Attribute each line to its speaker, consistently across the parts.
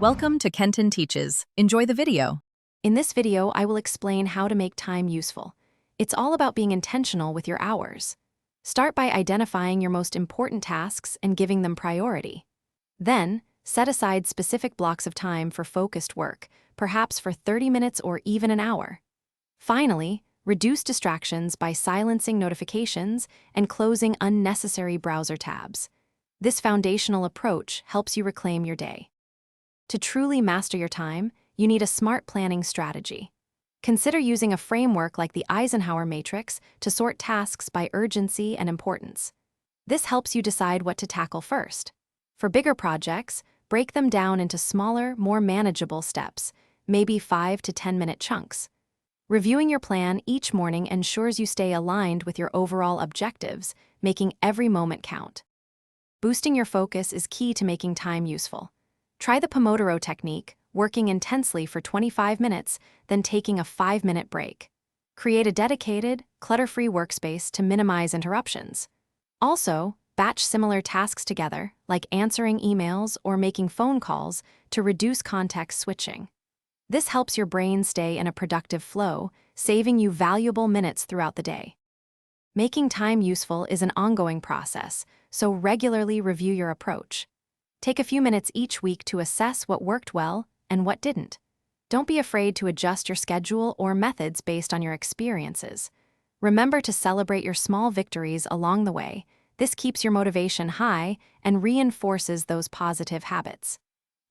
Speaker 1: Welcome to Kenton Teaches. Enjoy the video.
Speaker 2: In this video, I will explain how to make time useful. It's all about being intentional with your hours. Start by identifying your most important tasks and giving them priority. Then, set aside specific blocks of time for focused work, perhaps for 30 minutes or even an hour. Finally, reduce distractions by silencing notifications and closing unnecessary browser tabs. This foundational approach helps you reclaim your day. To truly master your time, you need a smart planning strategy. Consider using a framework like the Eisenhower Matrix to sort tasks by urgency and importance. This helps you decide what to tackle first. For bigger projects, break them down into smaller, more manageable steps, maybe 5 to 10-minute chunks. Reviewing your plan each morning ensures you stay aligned with your overall objectives, making every moment count. Boosting your focus is key to making time useful. Try the Pomodoro technique, working intensely for 25 minutes, then taking a 5-minute break. Create a dedicated, clutter-free workspace to minimize interruptions. Also, batch similar tasks together, like answering emails or making phone calls, to reduce context switching. This helps your brain stay in a productive flow, saving you valuable minutes throughout the day. Making time useful is an ongoing process, so regularly review your approach. Take a few minutes each week to assess what worked well and what didn't. Don't be afraid to adjust your schedule or methods based on your experiences. Remember to celebrate your small victories along the way. This keeps your motivation high and reinforces those positive habits.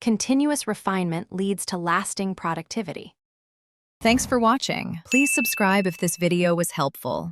Speaker 2: Continuous refinement leads to lasting productivity.
Speaker 1: Thanks for watching. Please subscribe if this video was helpful.